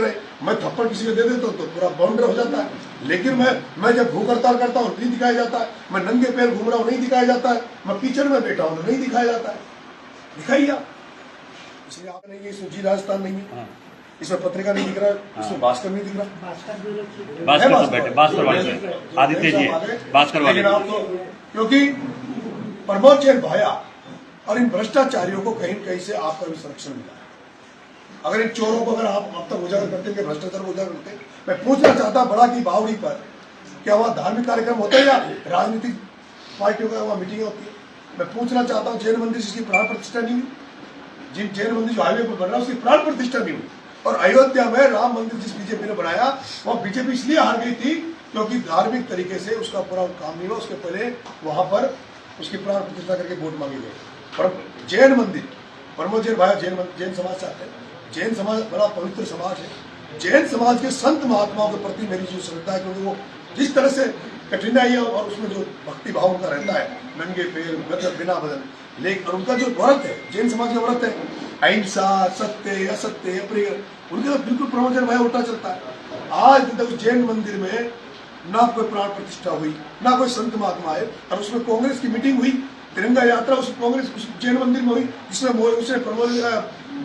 करे। मैं थप्पड़ किसी को दे देता हूँ तो पूरा बाउंडर हो जाता है। लेकिन मैं जब भूख हड़ताल करता हूँ नहीं दिखाया जाता है, मैं नंगे पैर घूम रहा हूँ नहीं दिखाया जाता है, मैं कीचड़ में बैठा हूँ तो नहीं दिखाया जाता है। दिखाइए। इसलिए आप नहीं है, इसमें जी राजस्थान नहीं है, इसमें पत्रिका नहीं दिख रहा, इसमें भास्कर नहीं दिख रहा। भास्कर आदित्य जी भास्कर वाले, क्योंकि प्रमोद जैन भाया और इन भ्रष्टाचारियों को कहीं कहीं से आपका भी संरक्षण मिला है। अगर इन चोरों को अगर आप अब तक उजागर करते हैं, भ्रष्टाचार को उजागर करते, मैं पूछना चाहता बड़ा की बावड़ी पर क्या वहाँ धार्मिक कार्यक्रम होता है या राजनीतिक पार्टियों का वहाँ मीटिंग होती है? मैं पूछना चाहता हूँ जैन मंदिर जिसकी प्राण प्रतिष्ठा नहीं हुई, जिन जैन मंदिर जो हाईवे पर बन रहा है उसकी प्राण प्रतिष्ठा नहीं हुई, और अयोध्या में राम मंदिर जिस बीजेपी ने बनाया वह बीजेपी इसलिए हार गई थी क्योंकि धार्मिक तरीके से उसका पूरा काम नहीं हुआ। उसके पहले वहां पर उसकी प्राण प्रतिष्ठा करके वोट मांगे गए। पर जैन मंदिर प्रमोद जैन भाई जैन समाज चाहते हैं। जैन समाज बड़ा पवित्र समाज है। जैन समाज के संत महात्माओं के प्रति मेरी जो श्रद्धा है, क्योंकि वो जिस तरह से कठिनाई है और उसमें जो भक्ति भाव उनका रहता है, नंगे पैर बिना बदल, लेकिन उनका जो व्रत है, जैन समाज का व्रत है अहिंसा, सत्य असत्य प्रिय, उनके बिल्कुल प्रमोद भाई उल्टा चलता है। आज तक उस जैन मंदिर में ना कोई प्राण प्रतिष्ठा हुई, ना कोई संत महात्मा आए, और उसमें कांग्रेस की मीटिंग हुई, तिरंगा यात्रा उस कांग्रेस उस जैन मंदिर में हुई, जिसमें उसने प्रमोद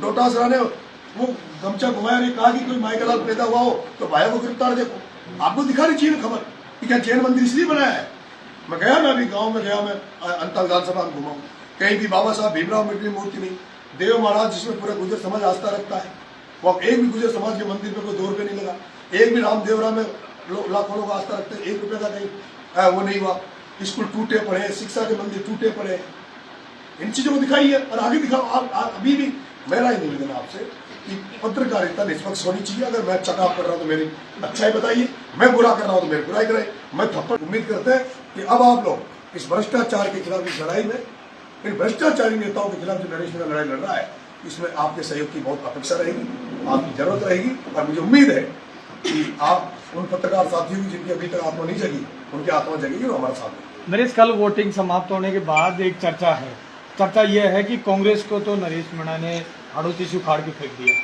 डोटासरा ने वो गमछा घुमाया, ने कहा कि कोई माई का लाल पैदा हुआ हो तो भाई को गिरफ्तार देखो। आपको दिखा रही चाहिए खबर कि क्या जैन मंदिर इसलिए बनाया है? मैं गया, मैं अभी गाँव में गया, मैं अंतर विधानसभा में घुमा, कहीं भी बाबा साहब भीमराव अम्बेडकर मूर्ति नहीं, देव महाराज जिसमें पूरा गुजर समाज आस्था रखता है, वो एक भी गुजर समाज के मंदिर पे कोई 2 रुपये नहीं लगा, एक भी रामदेवरा में लाखों लोग आस्था रखते हैं, 1 रुपये का कहीं वो नहीं हुआ। स्कूल टूटे पड़े, शिक्षा के मंदिर टूटे पड़े, इन चीजों को दिखाइए और आगे दिखाओ। अभी भी मेरा ही निवेदन आपसे कि पत्रकारिता निष्पक्ष होनी चाहिए। अगर मैं चटाप कर रहा हूँ तो मेरी अच्छाई बताइए, मैं बुरा कर रहा हूँ तो मेरी बुराई कराइए। मैं थप्पड़ उम्मीद करते हैं कि अब आप लोग इस भ्रष्टाचार के खिलाफ इस लड़ाई में, इन भ्रष्टाचारी नेताओं के खिलाफ जो नरेश मेरा लड़ाई लड़ रहा है, इसमें आपके सहयोग की बहुत अपेक्षा रहेगी, आपकी जरूरत रहेगी, और मुझे उम्मीद है कि आप उन पत्रकार साथियों की जिनकी अभी तक आत्मा नहीं जगी, उनकी आत्मा जगेगी और हमारे साथ है। नरेश, कल वोटिंग समाप्त होने के बाद एक चर्चा है, चर्चा यह है कि कांग्रेस को तो नरेश मीणा ने हाड़ोती से उखाड़ के फेंक दिया,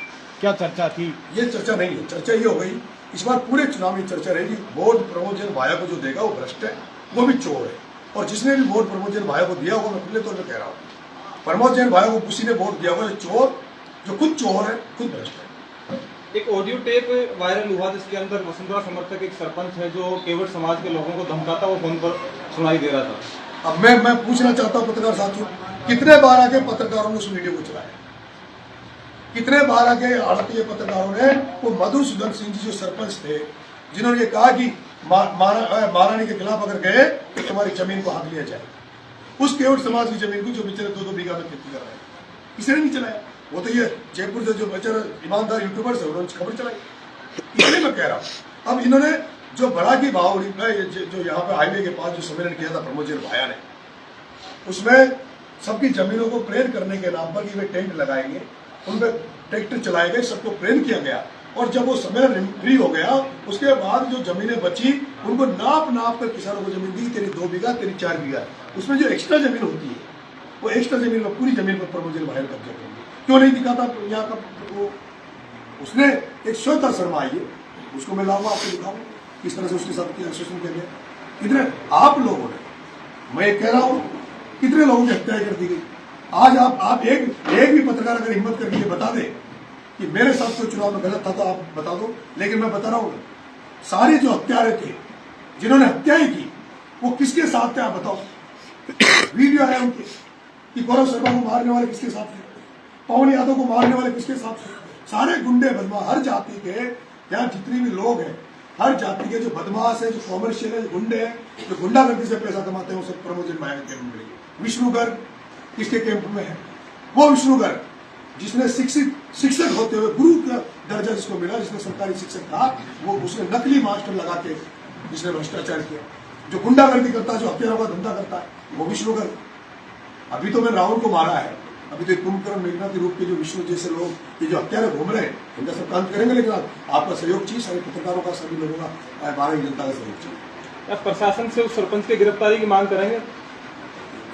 क्या चर्चा थी? ये चर्चा नहीं है, चर्चा ये हो गई इस बार पूरे चुनाव में चर्चा रहेगी, वोट प्रमोद जैन भाया को जो देगा वो भ्रष्ट है, वो भी चोर है, और जिसने भी वोट प्रमोद जैन भाया को दिया होगा, मैं खुले तौर पर कह रहा हूँ, प्रमोद जैन भाया को किसी ने वोट दिया होगा, चोर, जो खुद चोर है, खुद भ्रष्ट है। एक ऑडियो टेप वायरल हुआ जिसके अंदर वसुंधरा समर्थक एक सरपंच है जो केवट समाज के लोगों को धमकाता वो फोन पर सुनाई दे रहा था। अब मैं पूछना चाहता हूँ पत्रकार साथियों, कितने बार आके पत्रकारों ने उस वीडियो को चलाया? कितने बार आके आड़तीय पत्रकारों ने वो मधुसूदन सिंह जी जो सरपंच थे, जिन्होंने ये कहा कि महारानी के खिलाफ अगर गए तो तुम्हारी जमीन को हाथ लिया जाए, उस केवट समाज की जमीन को जो बेचारे 2-2 बीघा में खेती कर रहे हैं, किसी ने नहीं चलाया। वो तो ये जयपुर से जो बेचारे ईमानदार यूट्यूबर्स है उन्होंने खबर चलाई, इसलिए मैं कह रहा हूँ। अब इन्होंने जो बड़ा की बावड़ी में जो यहाँ पे हाईवे के पास जो सम्मेलन किया था प्रमोद जैन भाया ने, उसमें सबकी जमीनों को प्रेरण करने के नाम पर कि वे टेंट लगाएंगे, उनपे ट्रैक्टर चलाए गए, सबको प्रेरण किया गया, और जब वो सम्मेलन फ्री हो गया उसके बाद जो जमीनें बची उनको नाप कर किसानों को जमीन दी, तेरी 2 बीघा, तेरी 4 बीघा। उसमें जो एक्स्ट्रा जमीन होती है वो एक्स्ट्रा जमीन में पूरी जमीन पर प्रमोद जैन भाया कब्जा करेंगे। क्यों नहीं दिखाता यहाँ का वो? उसने एक श्वेता शर्मा आई है, उसको मैं लाऊंगा, आपको दिखाऊंगा किस तरह से उसके साथ एसोसिएशन किया गया। कितने आप लोगों ने, मैं कह रहा हूँ, कितने लोगों की हत्या कर दी गई। आज आप एक भी पत्रकार अगर हिम्मत करके ये बता दे कि मेरे साथ कोई चुनाव में गलत था तो आप बता दो, लेकिन मैं बता रहा हूँ सारे जो हत्यारे थे जिन्होंने हत्याएं की वो किसके साथ थे आप बताओ। वीडियो आया उनके कि गौरव शर्मा को मारने वाले किसके साथ थे, पवन यादव को मारने वाले किसके साथ थे। सारे गुंडे बदमाश, हर जाति के यहाँ जितने भी लोग हैं, हर जाति के जो बदमाश है, जो कॉमर्शियल है, जो गुंडे हैं, जो गुंडागर्दी से पैसा कमाते हैं, वो सब प्रमोद जैन भाया के कैंप में मिलेंगे। विष्णु गर्ग किसके कैंप में है? वो विष्णु गर्ग जिसने शिक्षक होते हुए गुरु का दर्जा जिसको मिला, जिसने सरकारी शिक्षक था, वो उसने नकली मास्टर लगा के जिसने भ्रष्टाचार किया, जो गुंडागर्दी करता है, जो हत्यारों का धंधा करता है, वो विष्णु गर्ग। अभी तो मैंने राहुल को मारा है, अभी तो कुंभकर्ण मेघनाथ रूप के जो विष्णु जैसे लोग ये जो हत्यारे घूम रहे हैं, इनका सब काम करेंगे, लेकिन आपका सहयोग चाहिए, सभी पत्रकारों का, सभी लोगों का, भारतीय जनता का सहयोग चाहिए। प्रशासन से उस सरपंच की गिरफ्तारी की मांग करेंगे?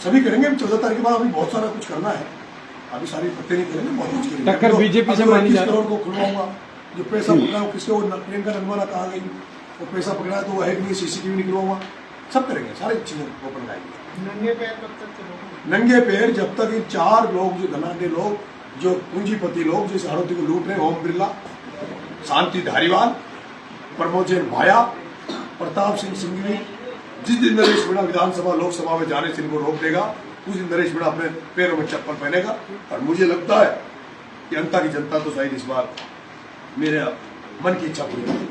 सभी करेंगे। 14 तारीख के बाद अभी बहुत सारा कुछ करना है, अभी सारी पत्ते नहीं करेंगे, बहुत कुछ करेंगे। टक्कर बीजेपी से मानी जा रही है। करोड़ को खुलवाऊंगा, जो पैसा पकड़ा वो किसको, प्रियंका रंगवाला कहा गई वो पैसा पकड़ा है तो वो है कि नहीं, सीसीटीवी निकलवाऊंगा, सब करेंगे, सारी चीजें ओपन कराएंगे। नंगे पैर कब तक चलोगे? नंगे पैर जब तक इन 4 लोग जो धनाढ़ लोग, जो पूंजीपति लोग, जो इस आरोपी को लूट रहे हैं, ओम बिरला, शांति धारीवाल, प्रमोद जैन भाया, प्रताप सिंह सिंघवी, जिस दिन नरेश मीणा विधानसभा लोकसभा में जाने से इनको रोक देगा उस दिन नरेश मीणा अपने पैरों में चप्पल पहनेगा। और मुझे लगता है कि अंता की जनता तो शायद इस बार मेरे मन की इच्छा पूरी करेगी।